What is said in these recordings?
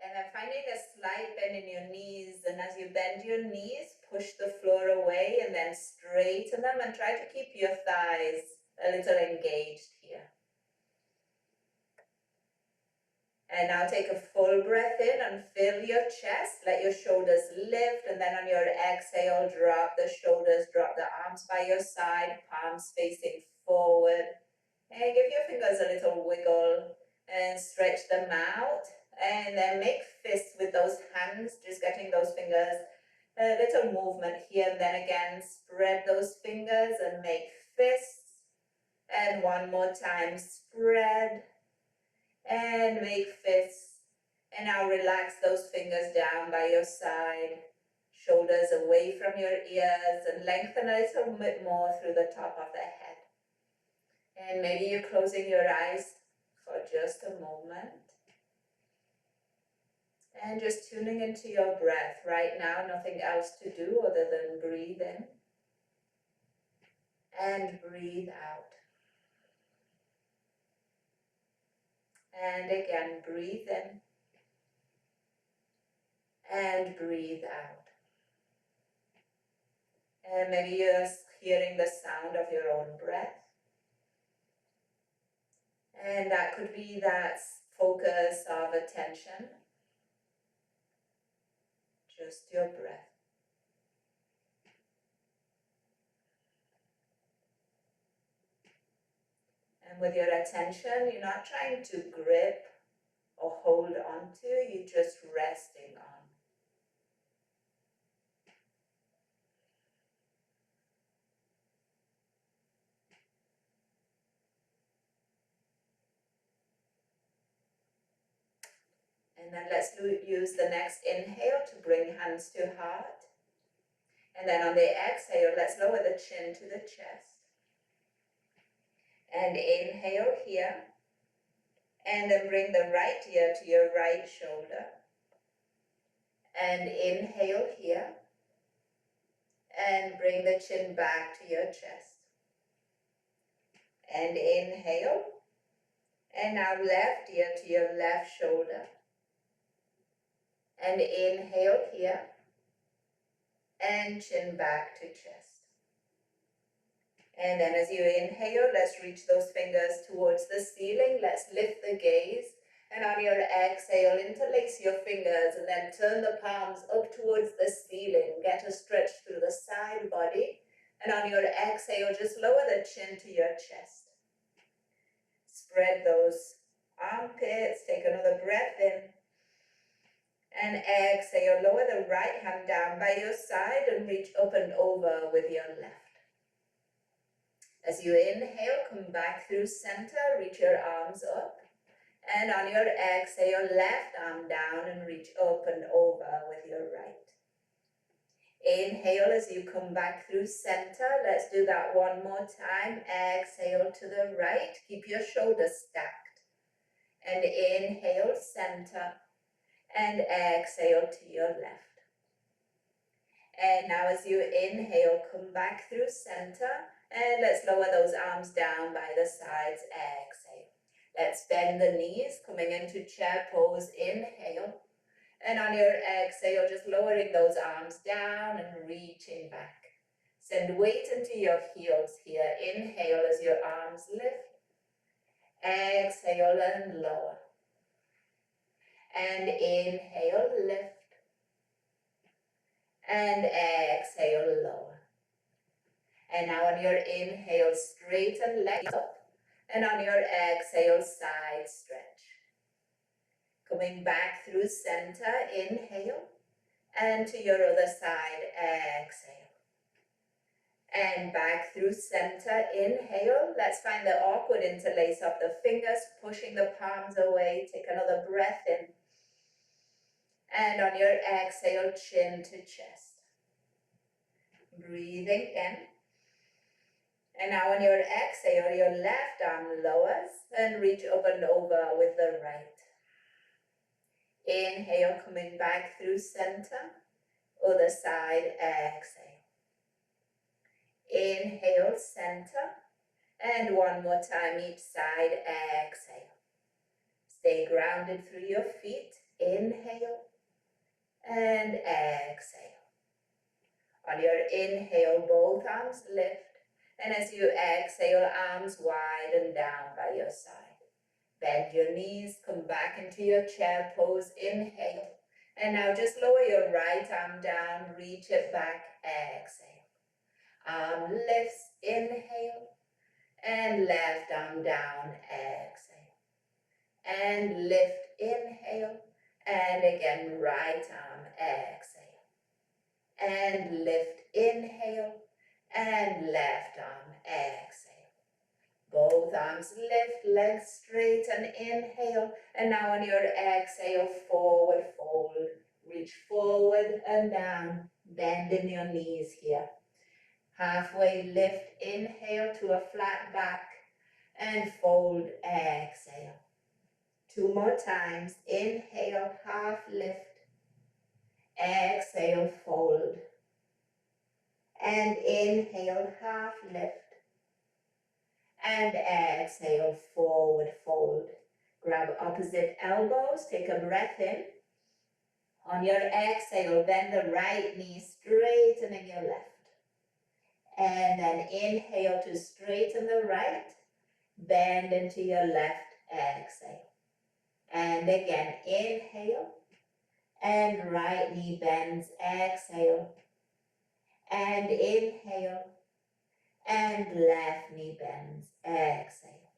And then finding a slight bend in your knees, and as you bend your knees, push the floor away and then straighten them and try to keep your thighs a little engaged here. And now take a full breath in and fill your chest. Let your shoulders lift, and then on your exhale, drop the shoulders, drop the arms by your side, palms facing forward. And give your fingers a little wiggle and stretch them out. And then make fists with those hands, just getting those fingers a little movement here. And then again, spread those fingers and make fists. And one more time, spread and make fists. And now relax those fingers down by your side, shoulders away from your ears, and lengthen a little bit more through the top of the head. And maybe you're closing your eyes for just a moment. And just tuning into your breath. Right now, nothing else to do other than breathe in and breathe out. And again, breathe in and breathe out. And maybe you're hearing the sound of your own breath. And that could be that focus of attention, just your breath. And with your attention, you're not trying to grip or hold on to, you're just resting on. And then let's use the next inhale to bring hands to heart. And then on the exhale, let's lower the chin to the chest. And inhale here. And then bring the right ear to your right shoulder. And inhale here. And bring the chin back to your chest. And inhale. And now left ear to your left shoulder. And inhale here. And chin back to chest. And then as you inhale, let's reach those fingers towards the ceiling. Let's lift the gaze. And on your exhale, interlace your fingers and then turn the palms up towards the ceiling. Get a stretch through the side body. And on your exhale, just lower the chin to your chest. Spread those armpits. Take another breath in. And exhale, lower the right hand down by your side and reach up and over with your left. As you inhale, come back through center, reach your arms up. And on your exhale, left arm down and reach up and over with your right. Inhale as you come back through center. Let's do that one more time. Exhale to the right. Keep your shoulders stacked. And inhale, center. And exhale to your left. And now as you inhale, come back through center. And let's lower those arms down by the sides. Exhale. Let's bend the knees, coming into chair pose. Inhale. And on your exhale, just lowering those arms down and reaching back. Send weight into your heels here. Inhale as your arms lift. Exhale and lower. And inhale, lift. And exhale, lower. And now on your inhale, straighten legs up. And on your exhale, side stretch. Coming back through center, inhale. And to your other side, exhale. And back through center, inhale. Let's find the awkward interlace of the fingers, pushing the palms away. Take another breath in. And on your exhale, chin to chest. Breathing in. And now on your exhale, your left arm lowers and reach up and over with the right. Inhale, coming back through center. Other side, exhale. Inhale, center. And one more time each side, exhale. Stay grounded through your feet. inhale and exhale. On your inhale, both arms lift. And as you exhale, arms wide and down by your side. Bend your knees, come back into your chair pose, inhale. And now just lower your right arm down, reach it back, exhale. Arm lifts, inhale. And left arm down, exhale. And lift, inhale. And again, right arm, exhale. And lift, inhale. And left arm, exhale. Both arms lift, legs straight and inhale. And now on your exhale, forward fold. Reach forward and down, bending your knees here. Halfway lift, inhale to a flat back and fold, exhale. 2 more times, inhale, half lift, exhale, fold. And inhale, half lift. And exhale, forward fold. Grab opposite elbows, take a breath in. On your exhale, bend the right knee, straightening your left. And then inhale to straighten the right, bend into your left, exhale. And again, inhale, and right knee bends, exhale. And inhale, and left knee bends, exhale.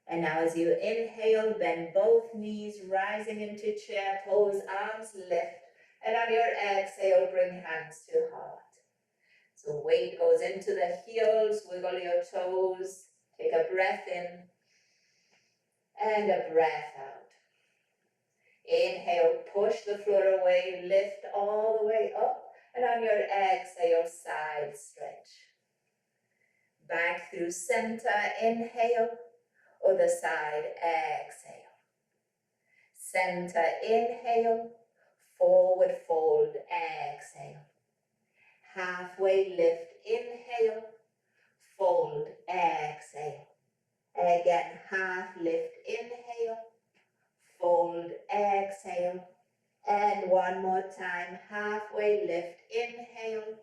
And now as you inhale, bend both knees, rising into chair pose, arms lift. And on your exhale, bring hands to heart. So weight goes into the heels, wiggle your toes, take a breath in and a breath out. Inhale, push the floor away, lift all the way up. And on your exhale, side stretch. Back through center, inhale. Other side, exhale. Center, inhale. Forward fold, exhale. Halfway lift, inhale. Fold, exhale. Again, half lift, inhale. Fold, exhale. And one more time, halfway lift, inhale.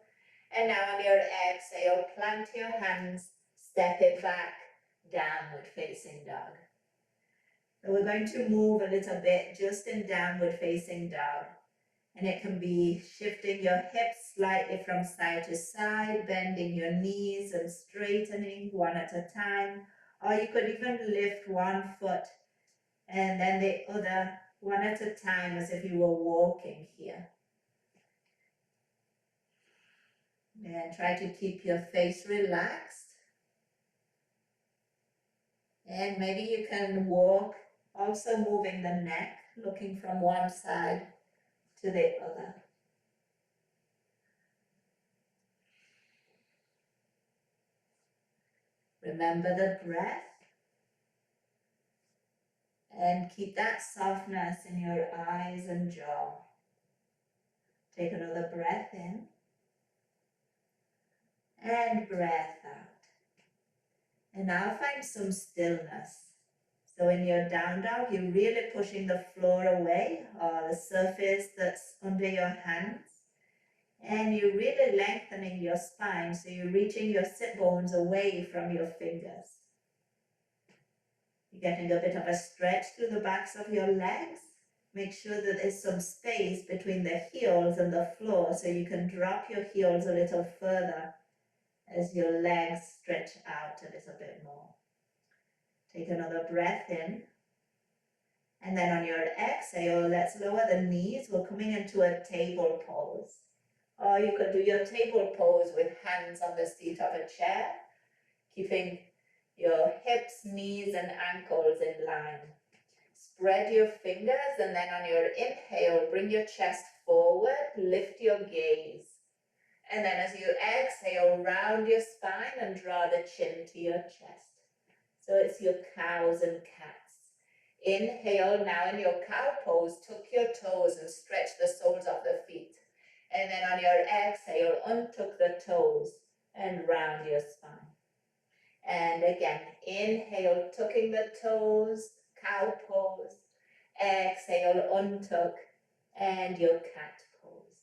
And now on your exhale, plant your hands, step it back, downward facing dog. So we're going to move a little bit just in downward facing dog. And it can be shifting your hips slightly from side to side, bending your knees and straightening one at a time. Or you could even lift one foot and then the other one at a time as if you were walking here. And try to keep your face relaxed. And maybe you can walk, also moving the neck, looking from one side to the other. Remember the breath. And keep that softness in your eyes and jaw. Take another breath in. And breath out. And now find some stillness. So in your down dog, you're really pushing the floor away or the surface that's under your hands. And you're really lengthening your spine, so you're reaching your sit bones away from your fingers. You're getting a bit of a stretch through the backs of your legs. Make sure that there's some space between the heels and the floor so you can drop your heels a little further as your legs stretch out a little bit more. Take another breath in. And then on your exhale, let's lower the knees. We're coming into a table pose. Or you could do your table pose with hands on the seat of a chair, keeping your hips, knees, and ankles in line. Spread your fingers, and then on your inhale, bring your chest forward, lift your gaze. And then as you exhale, round your spine and draw the chin to your chest. So it's your cows and cats. Inhale, now in your cow pose, tuck your toes and stretch the soles of the feet. And then on your exhale, untuck the toes and round your spine. And again, inhale, tucking the toes, cow pose. Exhale, untuck and your cat pose.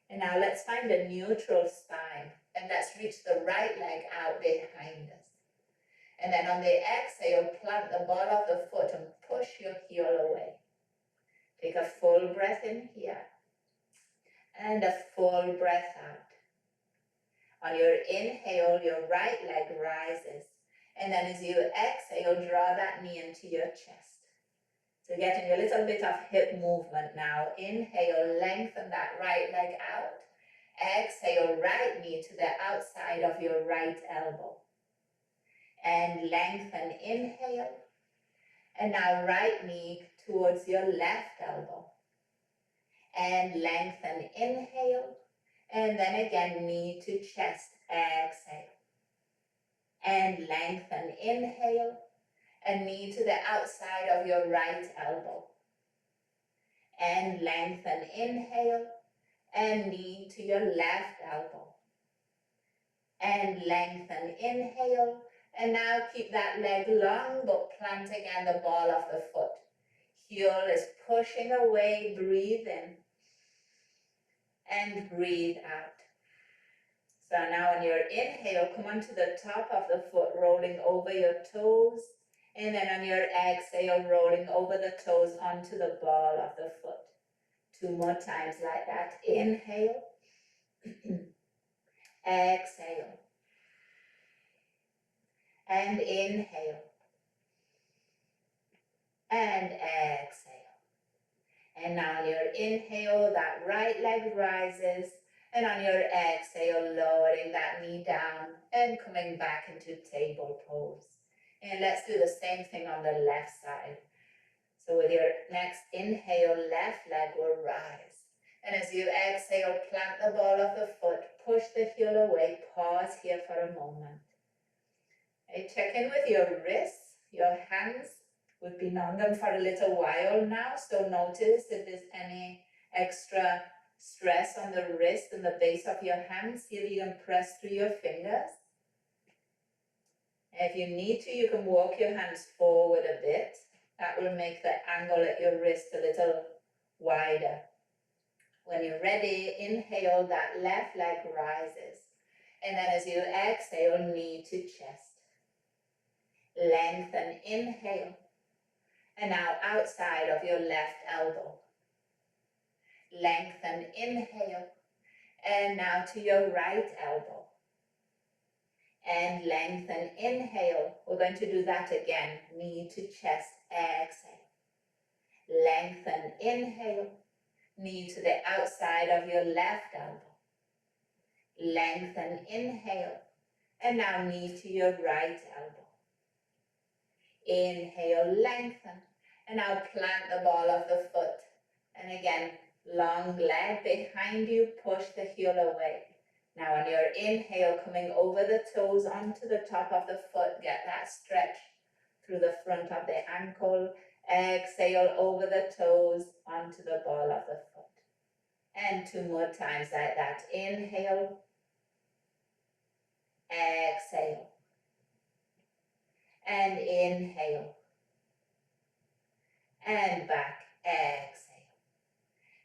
And now let's find a neutral spine, and let's reach the right leg out behind us. And then on the exhale, plant the ball of the foot and push your heel away. Take a full breath in here and a full breath out. On your inhale, your right leg rises. And then as you exhale, draw that knee into your chest. So getting a little bit of hip movement now. Inhale, lengthen that right leg out. Exhale, right knee to the outside of your right elbow. And lengthen, inhale. And now right knee towards your left elbow. And lengthen, inhale. And then again, knee to chest, exhale. And lengthen, inhale. And knee to the outside of your right elbow. And lengthen, inhale. And knee to your left elbow. And lengthen, inhale. And now keep that leg long, but plant again the ball of the foot. Heel is pushing away, breathe in. And breathe out. So now on your inhale, come onto the top of the foot, rolling over your toes. And then on your exhale, rolling over the toes onto the ball of the foot. 2 more times like that. Inhale. Exhale. And inhale. And exhale. And now on your inhale, that right leg rises. And on your exhale, lowering that knee down and coming back into table pose. And let's do the same thing on the left side. So with your next inhale, left leg will rise. And as you exhale, plant the ball of the foot, push the heel away, pause here for a moment. Okay, check in with your wrists, your hands. We've been on them for a little while now, so notice if there's any extra stress on the wrist and the base of your hands. See if you can press through your fingers. If you need to, you can walk your hands forward a bit. That will make the angle at your wrist a little wider. When you're ready, inhale, that left leg rises. And then as you exhale, knee to chest. Lengthen, inhale. And now outside of your left elbow. Lengthen, inhale. And now to your right elbow. And lengthen, inhale. We're going to do that again. Knee to chest, exhale. Lengthen, inhale. Knee to the outside of your left elbow. Lengthen, inhale. And now knee to your right elbow. Inhale, lengthen. And now plant the ball of the foot. And again, long leg behind you, push the heel away. Now on your inhale, coming over the toes onto the top of the foot, get that stretch through the front of the ankle. Exhale over the toes onto the ball of the foot. And 2 more times like that. Inhale. Exhale. And inhale. And back. Exhale.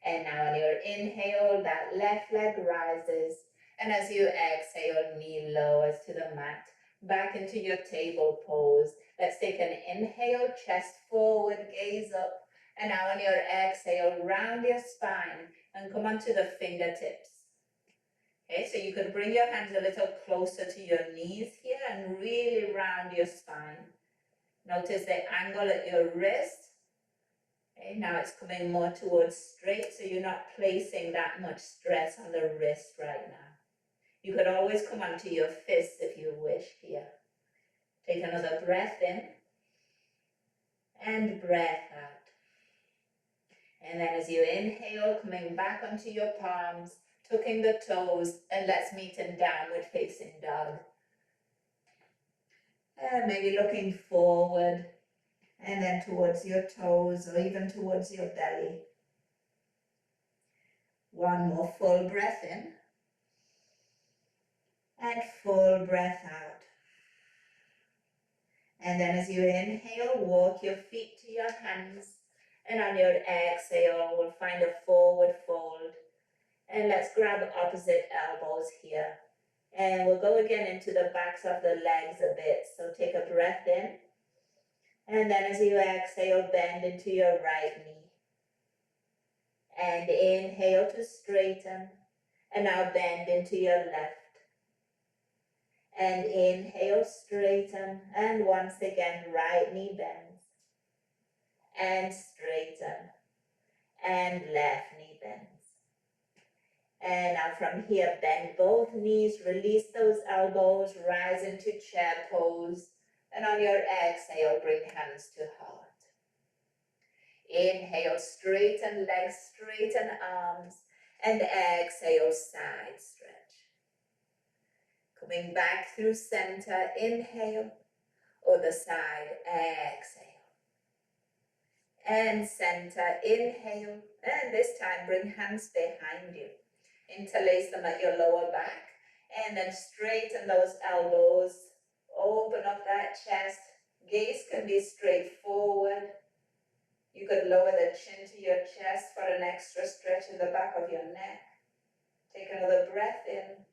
And now on your inhale, that left leg rises. And as you exhale, knee lowers to the mat. Back into your table pose. Let's take an inhale, chest forward, gaze up. And now on your exhale, round your spine and come onto the fingertips. Okay, so you could bring your hands a little closer to your knees here and really round your spine. Notice the angle at your wrist. Okay, now it's coming more towards straight, so you're not placing that much stress on the wrist right now. You could always come onto your fists if you wish here. Take another breath in and breath out. And then as you inhale, coming back onto your palms, tucking the toes, and let's meet in downward facing dog. And maybe looking forward, and then towards your toes, or even towards your belly. 1 more full breath in, and full breath out. And then as you inhale, walk your feet to your hands, And on your exhale, we'll find a forward fold. And let's grab opposite elbows here. And we'll go again into the backs of the legs a bit. So take a breath in. And then as you exhale, bend into your right knee. And inhale to straighten. And now bend into your left. And inhale, straighten. And once again, right knee bends. And straighten. And left knee bends. And now from here, bend both knees, release those elbows, rise into chair pose. And on your exhale, bring hands to heart. Inhale, straighten legs, straighten arms. And exhale, side stretch. Coming back through center, inhale. Other side, exhale. And center, inhale. And this time, bring hands behind you. Interlace them at your lower back. And then straighten those elbows. Open up that chest. Gaze can be straight forward. You could lower the chin to your chest for an extra stretch in the back of your neck. Take another breath in.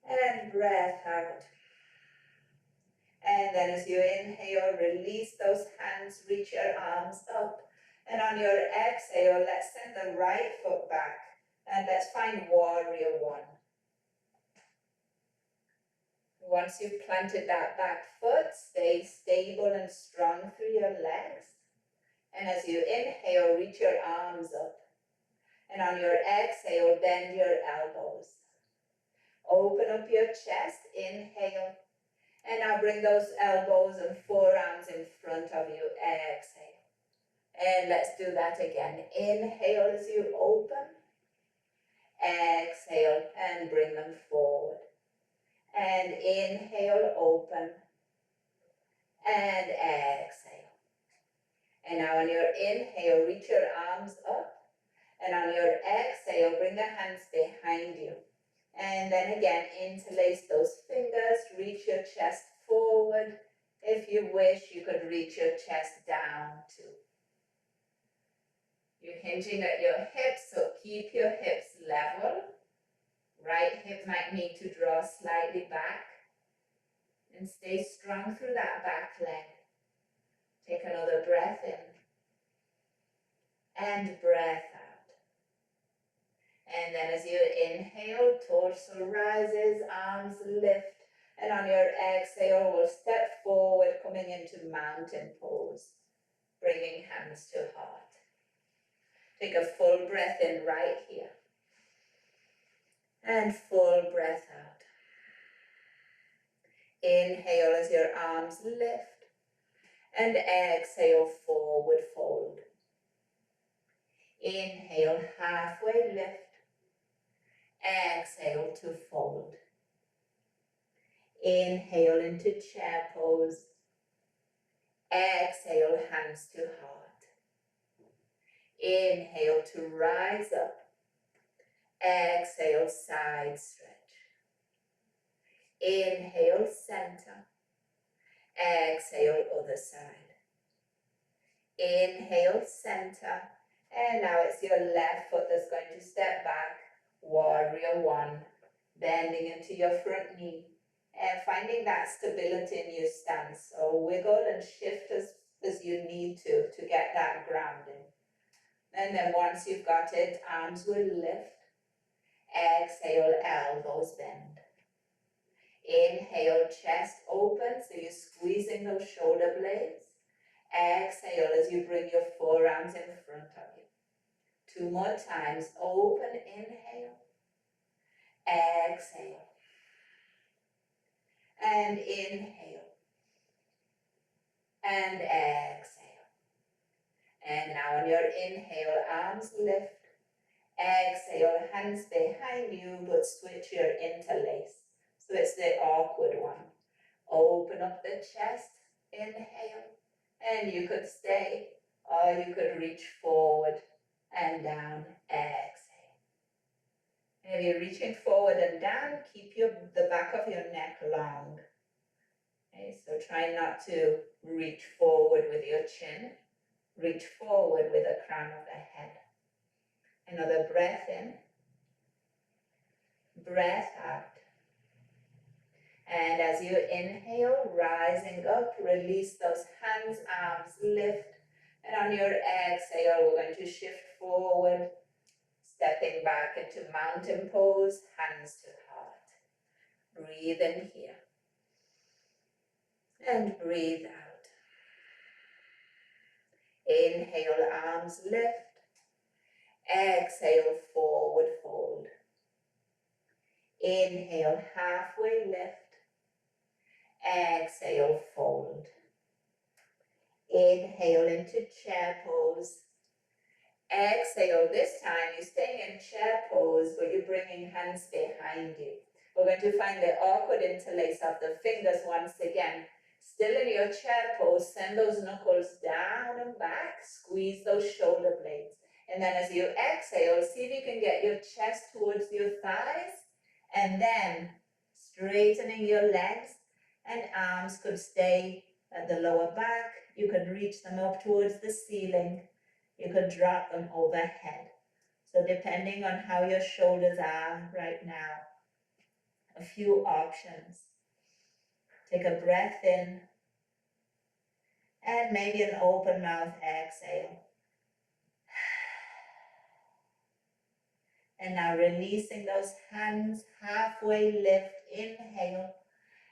And breath out. And then as you inhale, release those hands, reach your arms up. And on your exhale, let's send the right foot back. And let's find warrior one. Once you've planted that back foot, stay stable and strong through your legs. And as you inhale, reach your arms up. And on your exhale, bend your elbows. Open up your chest, inhale. And now bring those elbows and forearms in front of you, exhale. And let's do that again. Inhale as you open. Exhale and bring them forward. And inhale, open. And exhale. And now on your inhale, reach your arms up. And on your exhale, bring the hands behind you. And then again, interlace those fingers, reach your chest forward. If you wish, you could reach your chest down too. You're hinging at your hips, so keep your hips level. Right hip might need to draw slightly back. And stay strong through that back leg. Take another breath in. And breath out. And then as you inhale, torso rises, arms lift. And on your exhale, we'll step forward, coming into mountain pose. Bringing hands to heart. Take a full breath in right here. And full breath out. Inhale as your arms lift. And exhale, forward fold. Inhale, halfway lift. Exhale to fold. Inhale into chair pose. Exhale, hands to heart. Inhale to rise up. Exhale, side stretch. Inhale, center. Exhale, other side. Inhale, center. And now it's your left foot that's going to step back. Warrior one. Bending into your front knee. And finding that stability in your stance. So wiggle and shift as you need to get that grounding. And then once you've got it, arms will lift. Exhale, elbows bend. Inhale, chest open, so you're squeezing those shoulder blades. Exhale as you bring your forearms in front of you. 2 more times. Open, inhale. Exhale. And inhale. And exhale. And now on your inhale, arms lift. Exhale, hands behind you, but switch your interlace. So it's the awkward one. Open up the chest, inhale, and you could stay, or you could reach forward and down, exhale. And if you're reaching forward and down, keep the back of your neck long. Okay, so try not to reach forward with your chin. Reach forward with the crown of the head. Another breath in, breath out. And as you inhale, rising up, release those hands, arms, lift. And on your exhale, we're going to shift forward, stepping back into mountain pose, hands to heart. Breathe in here. And breathe out. Inhale, arms lift. Exhale, forward fold. Inhale, halfway lift. Exhale, fold. Inhale into chair pose. Exhale, this time you're staying in chair pose, but you're bringing hands behind you. We're going to find the awkward interlace of the fingers once again. Still in your chair pose, send those knuckles down and back, squeeze those shoulder blades. And then as you exhale, see if you can get your chest towards your thighs, and then straightening your legs, and arms could stay at the lower back. You could reach them up towards the ceiling. You could drop them overhead. So depending on how your shoulders are right now, a few options. Take a breath in, and maybe an open mouth exhale. And now releasing those hands, halfway lift, inhale.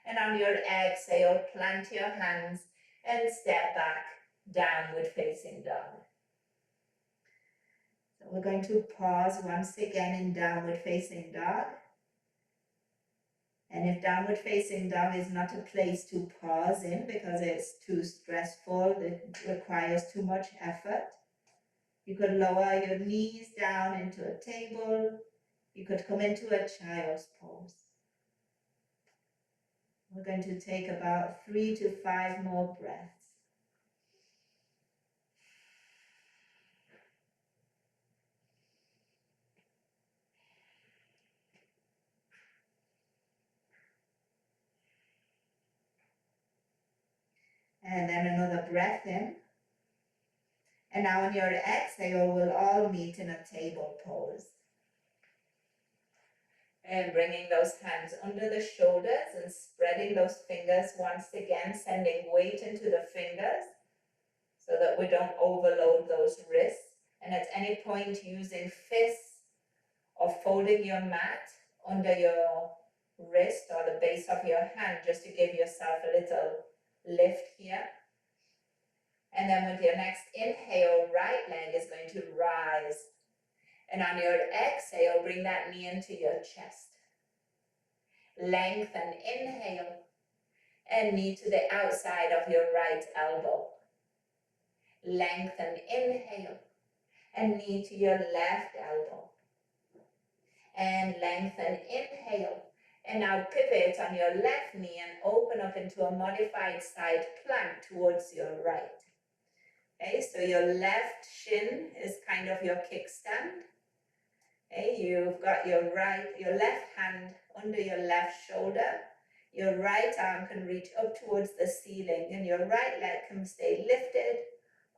And on your exhale, plant your hands and step back, downward facing dog. So we're going to pause once again in downward facing dog. And if downward facing dog is not a place to pause in because it's too stressful, it requires too much effort, you could lower your knees down into a table. You could come into a child's pose. We're going to take about 3 to 5 more breaths. And then another breath in. And now on your exhale, we'll all meet in a table pose. And bringing those hands under the shoulders and spreading those fingers once again, sending weight into the fingers so that we don't overload those wrists. And at any point using fists or folding your mat under your wrist or the base of your hand just to give yourself a little lift here. And then with your next inhale, right leg is going to rise. And on your exhale, bring that knee into your chest. Lengthen, inhale, and knee to the outside of your right elbow. Lengthen, inhale, and knee to your left elbow. And lengthen, inhale, and now pivot on your left knee and open up into a modified side plank towards your right. Okay, so your left shin is kind of your kickstand. Okay, you've got your left hand under your left shoulder. Your right arm can reach up towards the ceiling and your right leg can stay lifted,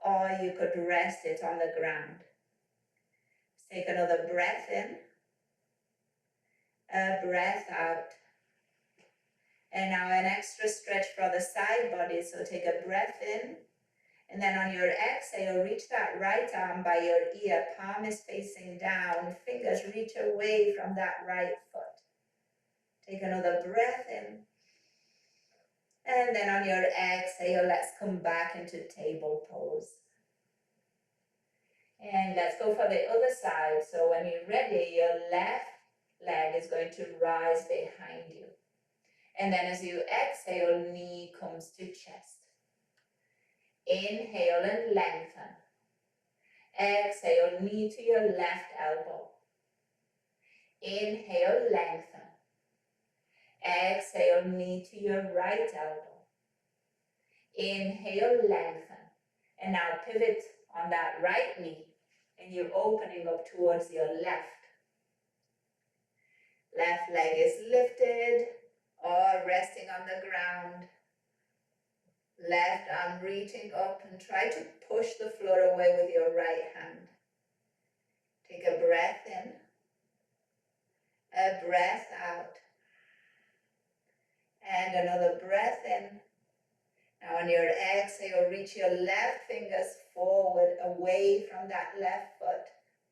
or you could rest it on the ground. Take another breath in, a breath out. And now an extra stretch for the side body, so take a breath in. And then on your exhale, reach that right arm by your ear, palm is facing down, fingers reach away from that right foot. Take another breath in. And then on your exhale, let's come back into table pose. And let's go for the other side. So when you're ready, your left leg is going to rise behind you. And then as you exhale, knee comes to chest. Inhale and lengthen. Exhale, knee to your left elbow. Inhale, lengthen. Exhale, knee to your right elbow. Inhale, lengthen. And now pivot on that right knee and you're opening up towards your left. Left leg is lifted or resting on the ground. Left arm reaching up, and try to push the floor away with your right hand. Take a breath in, a breath out, and another breath in. Now on your exhale, reach your left fingers forward, away from that left foot.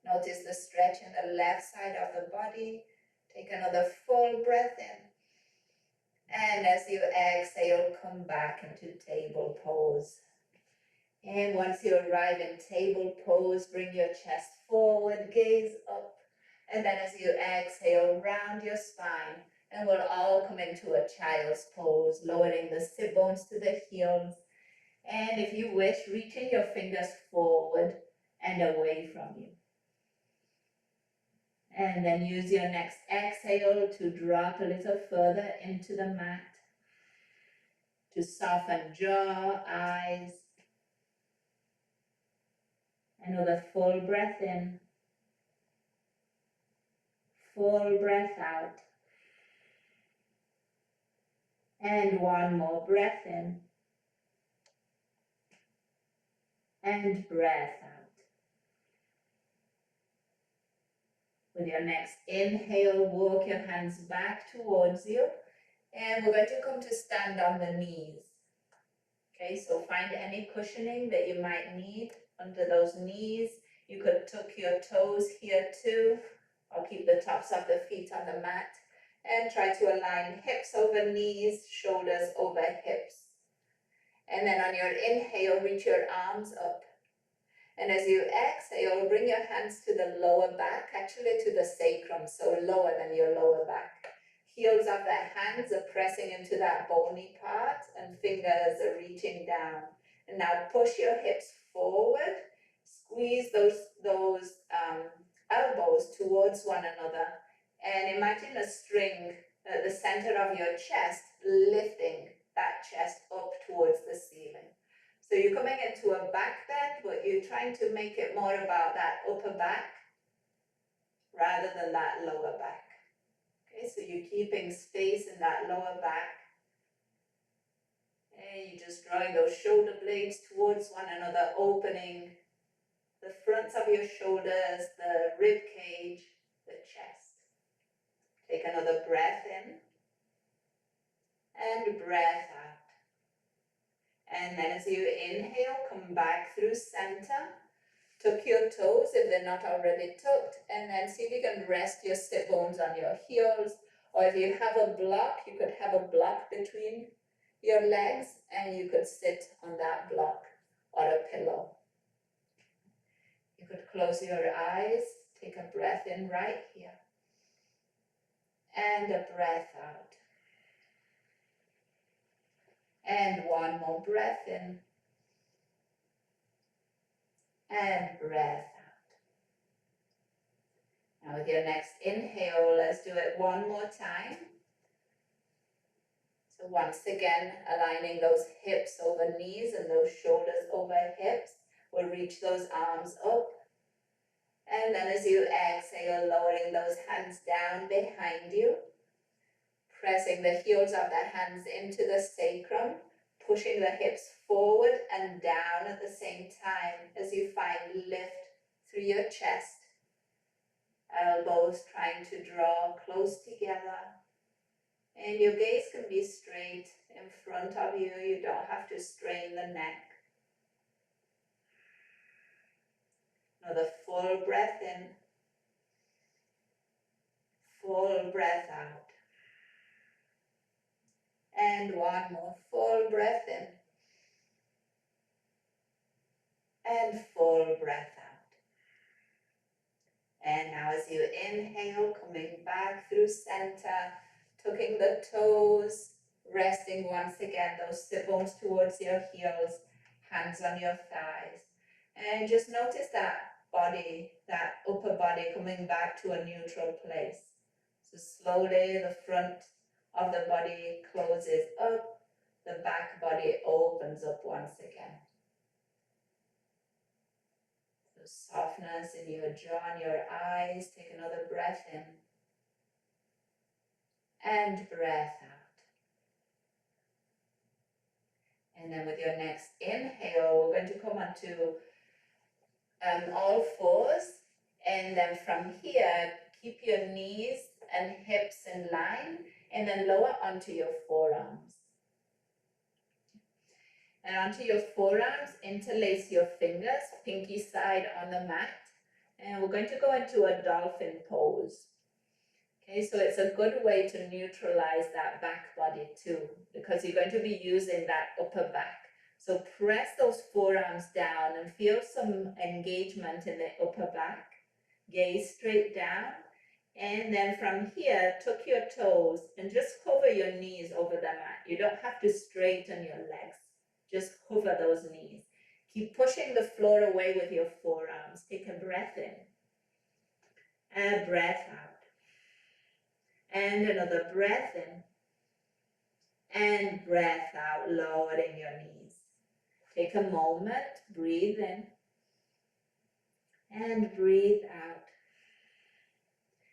Notice the stretch in the left side of the body. Take another full breath in. And as you exhale, come back into table pose. And once you arrive in table pose, bring your chest forward, gaze up. And then as you exhale, round your spine. And we'll all come into a child's pose, lowering the sit bones to the heels. And if you wish, reaching your fingers forward and away from you. And then use your next exhale to drop a little further into the mat, to soften jaw, eyes. Another full breath in, full breath out. And one more breath in, and breath out. With your next inhale, walk your hands back towards you, and we're going to come to stand on the knees. Okay, so find any cushioning that you might need under those knees. You could tuck your toes here too, or keep the tops of the feet on the mat, and try to align hips over knees, shoulders over hips. And then on your inhale, reach your arms up. And as you exhale, bring your hands to the lower back, actually to the sacrum, so lower than your lower back. Heels of the hands are pressing into that bony part, and fingers are reaching down. And now push your hips forward, squeeze those elbows towards one another, and imagine a string at the center of your chest, lifting that chest up towards the ceiling. So you're coming into a back bend, but you're trying to make it more about that upper back rather than that lower back. Okay, so you're keeping space in that lower back. And you're just drawing those shoulder blades towards one another, opening the fronts of your shoulders, the rib cage, the chest. Take another breath in and breath out. And then as you inhale, come back through center. Tuck your toes if they're not already tucked, and then see if you can rest your sit bones on your heels. Or if you have a block, you could have a block between your legs, and you could sit on that block or a pillow. You could close your eyes, take a breath in right here, and a breath out. And one more breath in, and breath out. Now with your next inhale, let's do it one more time. So once again, aligning those hips over knees and those shoulders over hips. We'll reach those arms up. And then as you exhale, lowering those hands down behind you. Pressing the heels of the hands into the sacrum. Pushing the hips forward and down at the same time as you find lift through your chest. Elbows trying to draw close together. And your gaze can be straight in front of you. You don't have to strain the neck. Another full breath in. Full breath out. And one more full breath in. And full breath out. And now as you inhale, coming back through center, tucking the toes, resting once again those sit bones towards your heels, hands on your thighs. And just notice that body, that upper body coming back to a neutral place. So slowly the front of the body closes up, the back body opens up once again. So softness in your jaw and your eyes. Take another breath in. And breath out. And then with your next inhale, we're going to come onto all fours. And then from here, keep your knees and hips in line, and then lower onto your forearms. And onto your forearms, interlace your fingers, pinky side on the mat. And we're going to go into a dolphin pose. Okay, so it's a good way to neutralize that back body too, because you're going to be using that upper back. So press those forearms down and feel some engagement in the upper back. Gaze straight down. And then from here, tuck your toes and just hover your knees over the mat. You don't have to straighten your legs. Just hover those knees. Keep pushing the floor away with your forearms. Take a breath in. And a breath out. And another breath in. And breath out, lowering your knees. Take a moment, breathe in. And breathe out.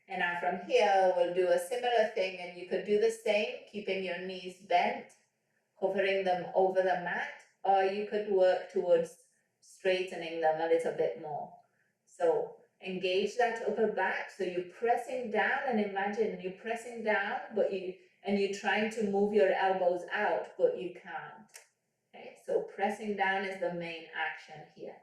And now from here, we'll do a similar thing, and you could do the same, keeping your knees bent, hovering them over the mat, or you could work towards straightening them a little bit more. So engage that upper back, so you're pressing down, and imagine you're pressing down, you're trying to move your elbows out, but you can't. Okay, so pressing down is the main action here.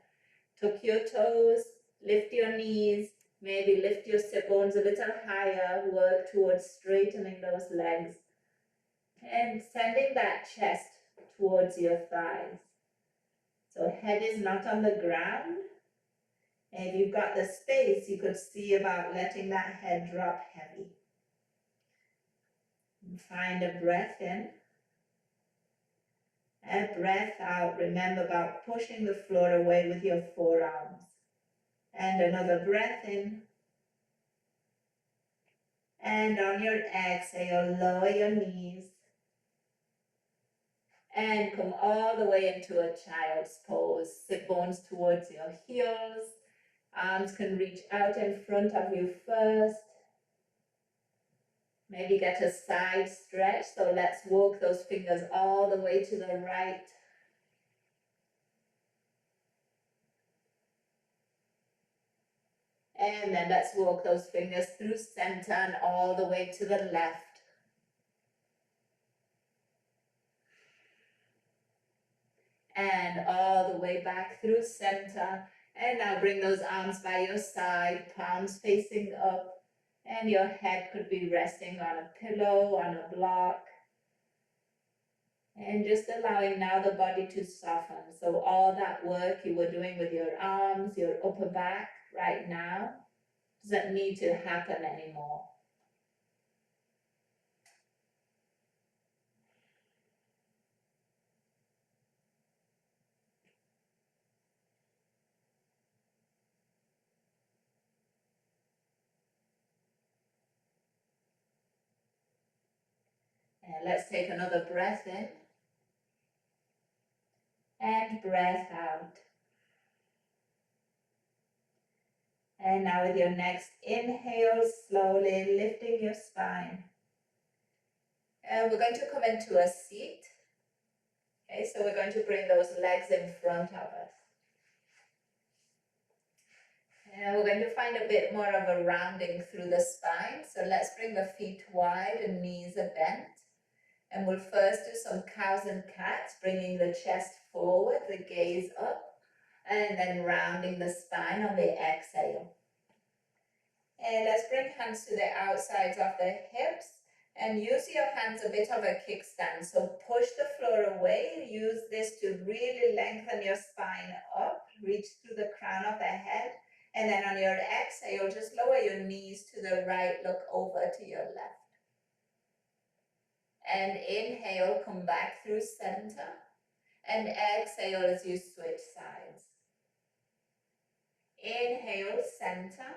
Tuck your toes, lift your knees, maybe lift your sit bones a little higher, work towards straightening those legs, and sending that chest towards your thighs. So head is not on the ground. And if you've got the space, you could see about letting that head drop heavy. And find a breath in. A breath out. Remember about pushing the floor away with your forearms. And another breath in. And on your exhale, lower your knees. And come all the way into a child's pose. Sit bones towards your heels. Arms can reach out in front of you first. Maybe get a side stretch. So let's walk those fingers all the way to the right. And then let's walk those fingers through center and all the way to the left. And all the way back through center. And now bring those arms by your side, palms facing up. And your head could be resting on a pillow, on a block. And just allowing now the body to soften. So all that work you were doing with your arms, your upper back right now, doesn't need to happen anymore. And let's take another breath in. And breath out. And now with your next inhale, slowly lifting your spine. And we're going to come into a seat. Okay, so we're going to bring those legs in front of us. And we're going to find a bit more of a rounding through the spine. So let's bring the feet wide and knees are bent. And we'll first do some cows and cats, bringing the chest forward, the gaze up, and then rounding the spine on the exhale. And let's bring hands to the outsides of the hips and use your hands a bit of a kickstand. So push the floor away. Use this to really lengthen your spine up, reach through the crown of the head. And then on your exhale, just lower your knees to the right, look over to your left. And inhale, come back through center. And exhale as you switch sides. Inhale, center.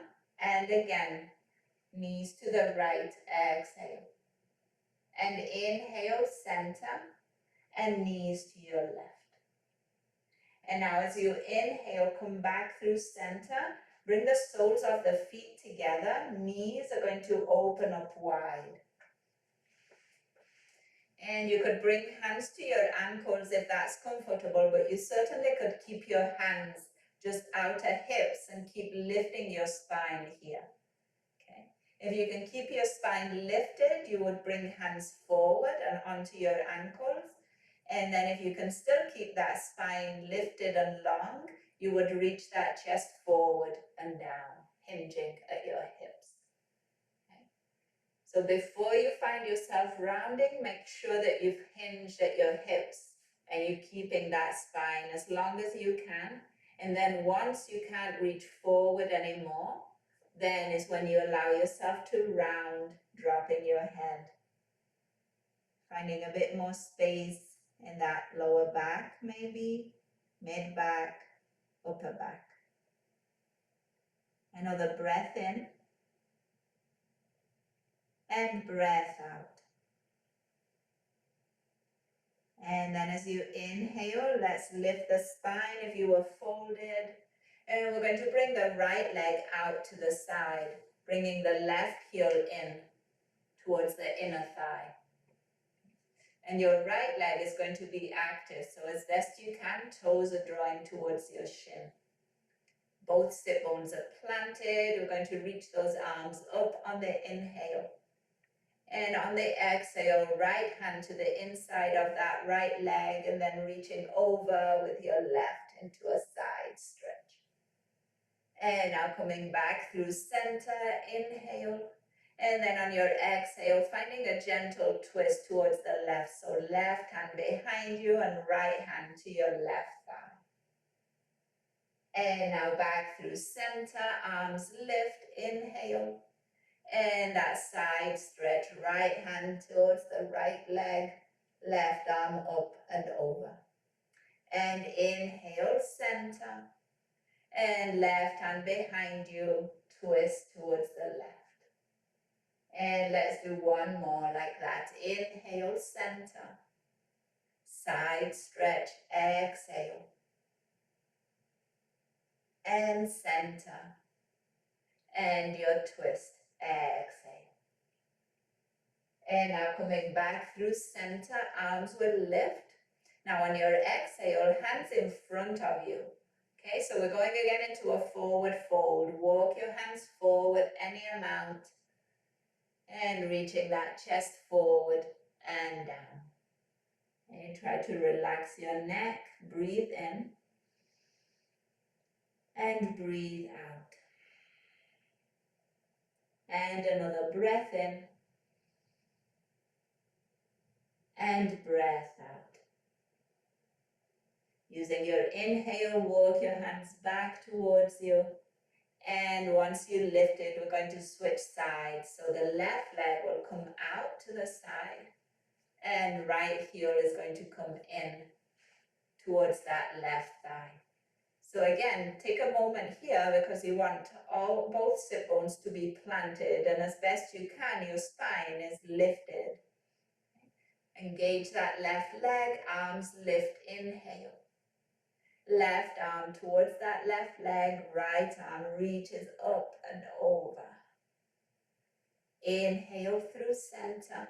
And again, knees to the right, exhale. And inhale, center. And knees to your left. And now as you inhale, come back through center. Bring the soles of the feet together. Knees are going to open up wide. And you could bring hands to your ankles if that's comfortable, but you certainly could keep your hands just outer hips and keep lifting your spine here. Okay. If you can keep your spine lifted, you would bring hands forward and onto your ankles. And then if you can still keep that spine lifted and long, you would reach that chest forward and down, hinging at your hips. So before you find yourself rounding, make sure that you've hinged at your hips and you're keeping that spine as long as you can. And then once you can't reach forward anymore, then is when you allow yourself to round, dropping your head. Finding a bit more space in that lower back maybe, mid back, upper back. Another breath in and breath out. And then as you inhale, let's lift the spine if you were folded. And we're going to bring the right leg out to the side, bringing the left heel in towards the inner thigh. And your right leg is going to be active, so as best you can, toes are drawing towards your shin. Both sit bones are planted. We're going to reach those arms up on the inhale. And on the exhale, right hand to the inside of that right leg and then reaching over with your left into a side stretch. And now coming back through center, inhale. And then on your exhale, finding a gentle twist towards the left. So left hand behind you and right hand to your left thigh. And now back through center, arms lift, inhale. And that side stretch, right hand towards the right leg, left arm up and over. And inhale, center. And left hand behind you, twist towards the left. And let's do one more like that. Inhale, center. Side stretch, exhale. And center. And your twist, exhale. And now coming back through center, arms will lift. Now on your exhale, hands in front of you. Okay, so we're going again into a forward fold. Walk your hands forward any amount. And reaching that chest forward and down. And try to relax your neck. Breathe in. And breathe out. And another breath in. And breath out. Using your inhale, walk your hands back towards you. And once you lift it, we're going to switch sides. So the left leg will come out to the side. And right heel is going to come in towards that left thigh. So again, take a moment here because you want both sit bones to be planted. And as best you can, your spine is lifted. Engage that left leg, arms lift, inhale. Left arm towards that left leg, right arm reaches up and over. Inhale through center.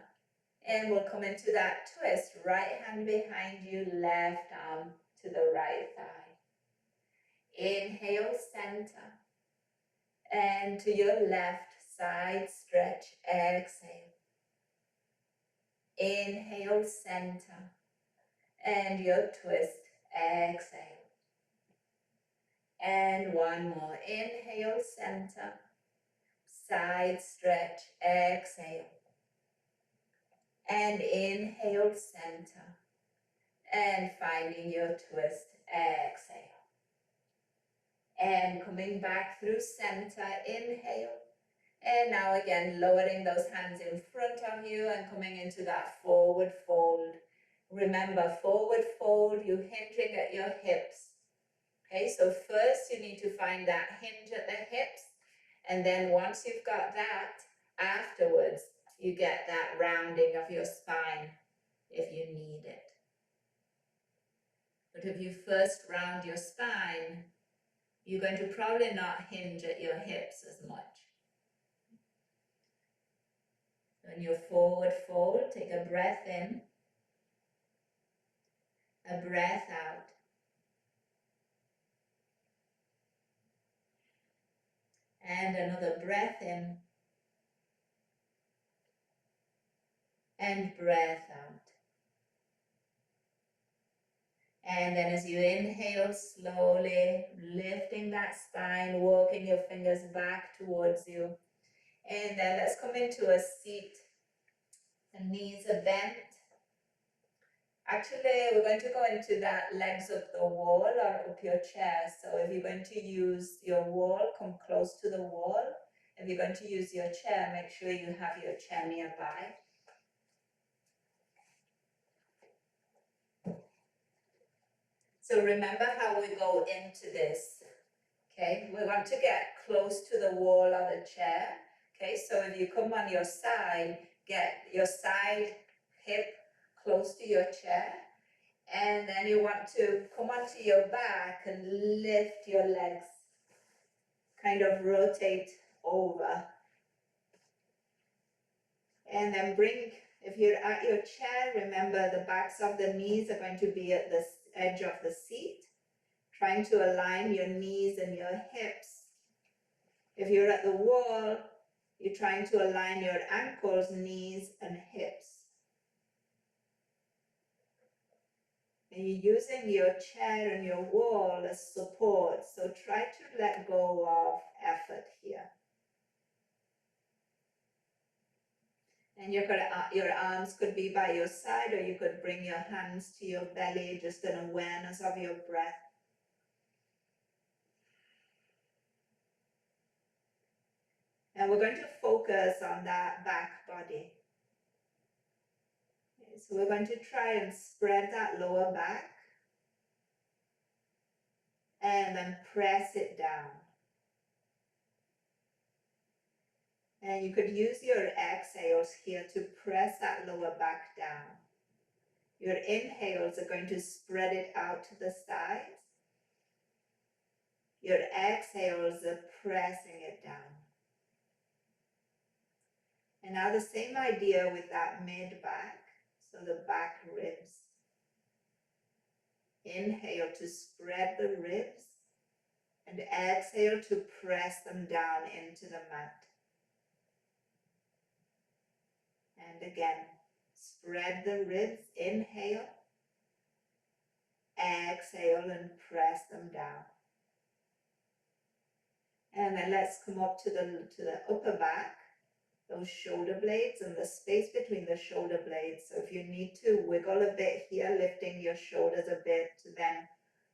And we'll come into that twist, right hand behind you, left arm to the right thigh. Inhale, center. And to your left, side stretch, exhale. Inhale, center. And your twist, exhale. And one more. Inhale, center. Side stretch, exhale. And inhale, center. And finding your twist, exhale. And coming back through center, inhale. And now again, lowering those hands in front of you and coming into that forward fold. Remember, forward fold, you're hinging at your hips. Okay, so first you need to find that hinge at the hips. And then once you've got that, afterwards, you get that rounding of your spine if you need it. But if you first round your spine, you're going to probably not hinge at your hips as much. When you forward fold, take a breath in A breath out. And another breath in. And breath out. And then as you inhale, slowly lifting that spine, walking your fingers back towards you. And then let's come into a seat. The knees are bent. Actually, we're going to go into that legs up the wall or up your chair. So if you're going to use your wall, come close to the wall. If you're going to use your chair, make sure you have your chair nearby. So remember how we go into this. Okay, we want to get close to the wall or the chair. Okay, so if you come on your side, get your side hip close to your chair. And then you want to come onto your back and lift your legs. Kind of rotate over. And then bring, if you're at your chair, remember the backs of the knees are going to be at the edge of the seat. Trying to align your knees and your hips. If you're at the wall, you're trying to align your ankles, knees, and hips. And you're using your chair and your wall as support, so try to let go of effort here. And your arms could be by your side, or you could bring your hands to your belly, just an awareness of your breath. And we're going to focus on that back body. So we're going to try and spread that lower back and then press it down. And you could use your exhales here to press that lower back down. Your inhales are going to spread it out to the sides. Your exhales are pressing it down. And now the same idea with that mid back, so the back ribs. Inhale to spread the ribs and exhale to press them down into the mat. And again, spread the ribs, inhale, exhale and press them down. And then let's come up to the upper back, those shoulder blades and the space between the shoulder blades. So if you need to wiggle a bit here, lifting your shoulders a bit to then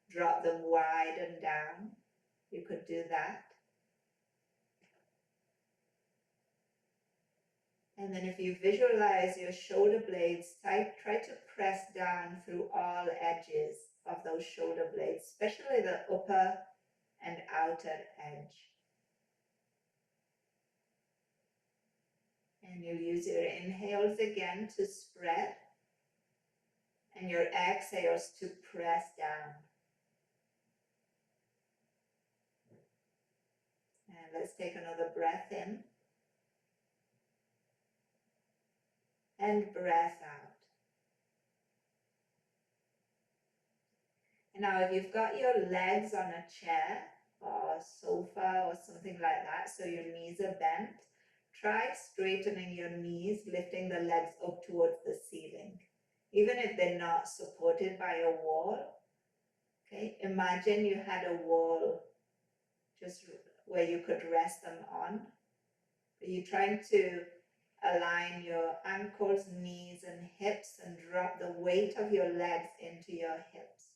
drop them wide and down, you could do that. And then if you visualize your shoulder blades, try to press down through all edges of those shoulder blades, especially the upper and outer edge. And you'll use your inhales again to spread and your exhales to press down. And let's take another breath in and breath out. And now if you've got your legs on a chair or a sofa or something like that, so your knees are bent, try straightening your knees, lifting the legs up towards the ceiling. Even if they're not supported by a wall, okay? Imagine you had a wall just where you could rest them on. But you're trying to align your ankles, knees, and hips and drop the weight of your legs into your hips.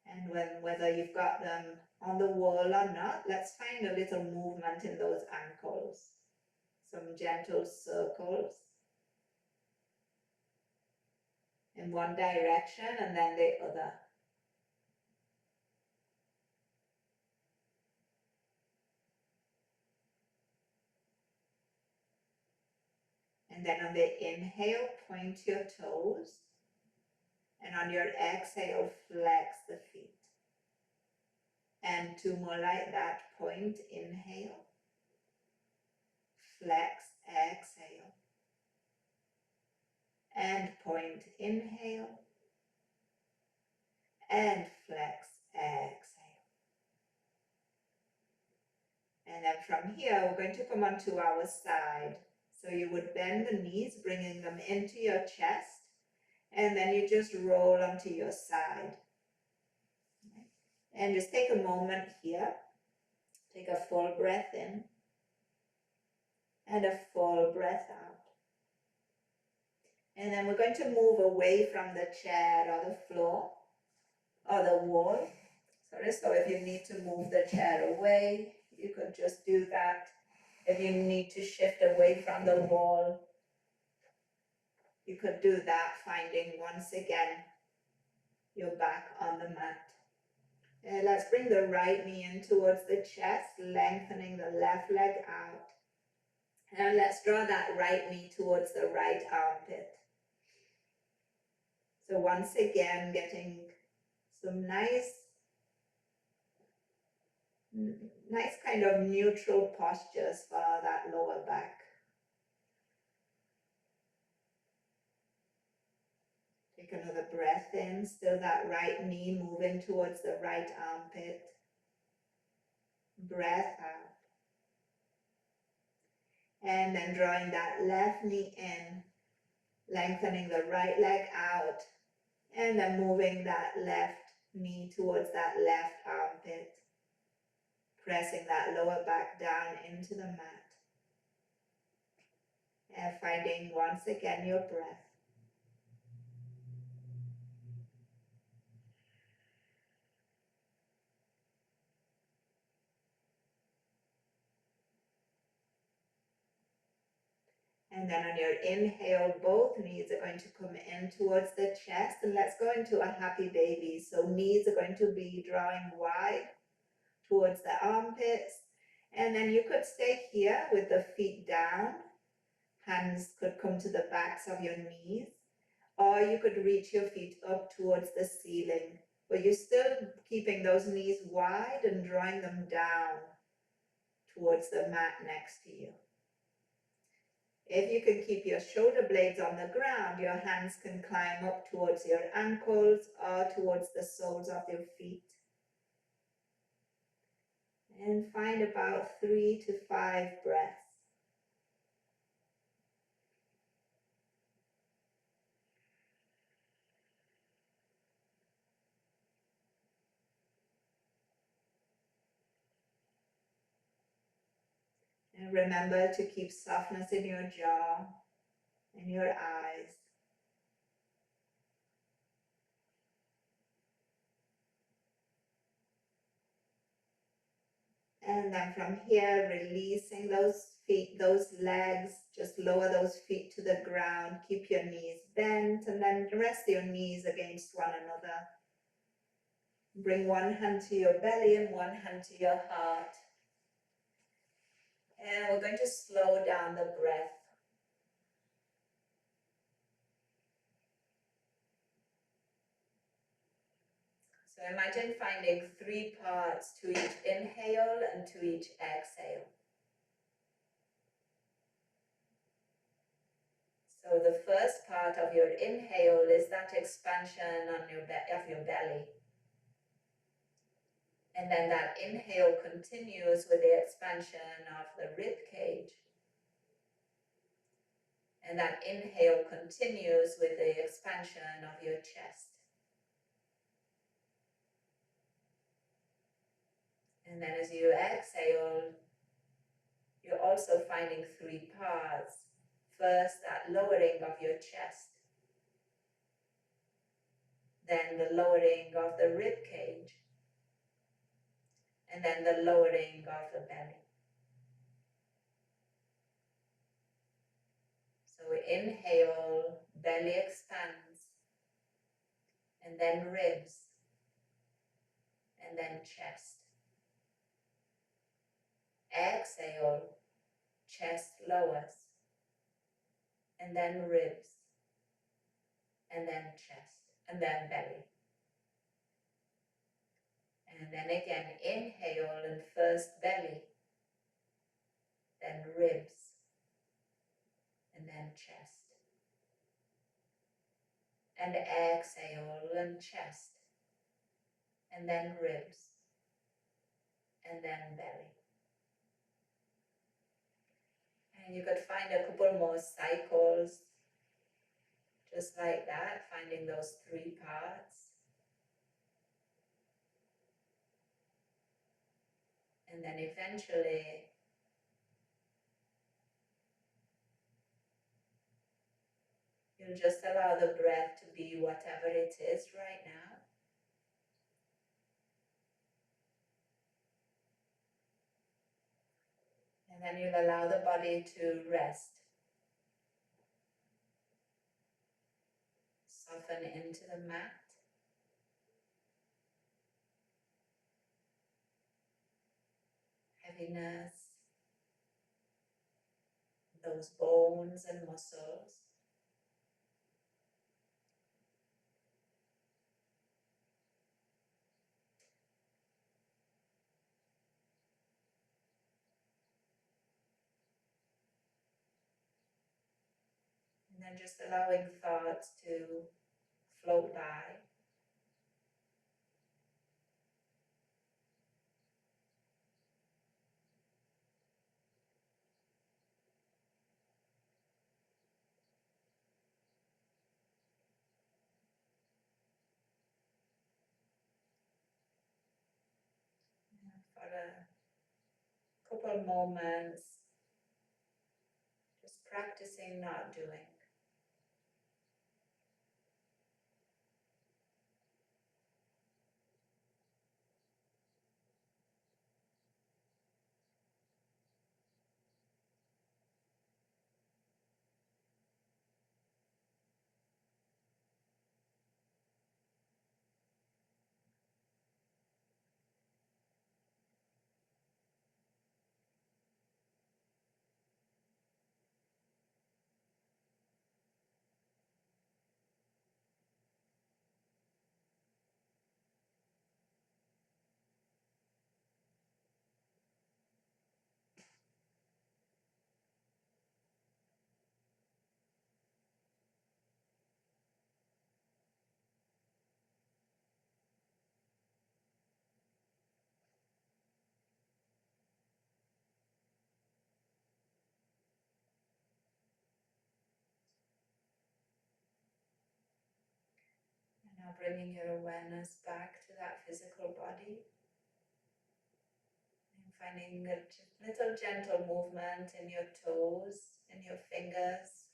And whether you've got them on the wall or not, let's find a little movement in those ankles. Some gentle circles in one direction and then the other. And then on the inhale, point your toes. And on your exhale, flex the feet. And two more like that. Point, inhale. Flex, exhale. and point. Inhale and flex. Exhale. And then from here, we're going to come onto our side. So you would bend the knees, bringing them into your chest, and then you just roll onto your side. And just take a moment here. Take a full breath in and a full breath out. And then we're going to move away from the chair or the floor or the wall. Sorry, so if you need to move the chair away, you could just do that. If you need to shift away from the wall, you could do that, finding once again your back on the mat. And let's bring the right knee in towards the chest, lengthening the left leg out. And let's draw that right knee towards the right armpit. So once again, getting some nice kind of neutral postures for that lower back. Take another breath in, still that right knee moving towards the right armpit. Breath out. And then drawing that left knee in, lengthening the right leg out, and then moving that left knee towards that left armpit. Pressing that lower back down into the mat. And finding once again your breath. And then on your inhale, both knees are going to come in towards the chest. And let's go into a happy baby. So knees are going to be drawing wide towards the armpits. And then you could stay here with the feet down. Hands could come to the backs of your knees. Or you could reach your feet up towards the ceiling. But you're still keeping those knees wide and drawing them down towards the mat next to you. If you can keep your shoulder blades on the ground, your hands can climb up towards your ankles or towards the soles of your feet. And find about 3 to 5 breaths. And remember to keep softness in your jaw and your eyes. And then from here, releasing those feet, those legs, just lower those feet to the ground. Keep your knees bent and then rest your knees against one another. Bring one hand to your belly and one hand to your heart. And we're going to slow down the breath. So imagine finding 3 parts to each inhale and to each exhale. So the first part of your inhale is that expansion on of your belly. And then that inhale continues with the expansion of the rib cage. And that inhale continues with the expansion of your chest. And then as you exhale, you're also finding 3 parts. First, that lowering of your chest. Then the lowering of the rib cage. And then the lowering of the belly. So inhale, belly expands, and then ribs, and then chest. Exhale, chest lowers, and then ribs, and then chest, and then belly. And then again, inhale and first belly, then ribs, and then chest. and exhale, and chest, and then ribs, and then belly. And you could find a couple more cycles just like that, finding those 3 parts. And then eventually you'll just allow the breath to be whatever it is right now. And then you'll allow the body to rest. Soften into the mat. Heaviness, those bones and muscles. And then just allowing thoughts to float by. For a couple moments, just practicing not doing. And now bringing your awareness back to that physical body. And finding a little gentle movement in your toes, in your fingers.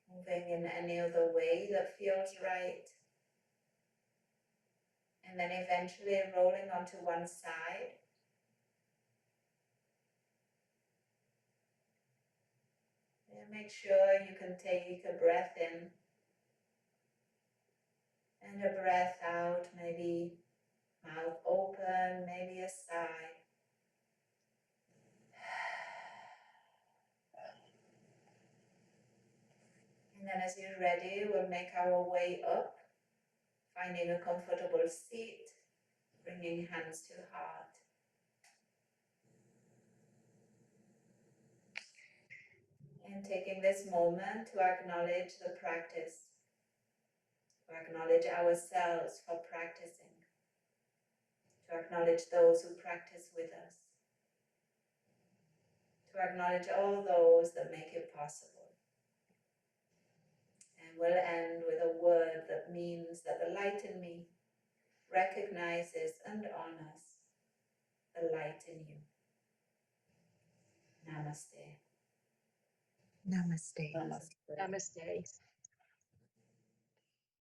Moving in any other way that feels right. And then eventually rolling onto one side. And make sure you can take a breath in and a breath out, maybe mouth open, maybe a sigh. And then as you're ready, we'll make our way up, finding a comfortable seat, bringing hands to heart. And taking this moment to acknowledge the practice, to acknowledge ourselves for practicing, to acknowledge those who practice with us, to acknowledge all those that make it possible. And we'll end with a word that means that the light in me recognizes and honors the light in you. Namaste. Namaste. Namaste. Namaste.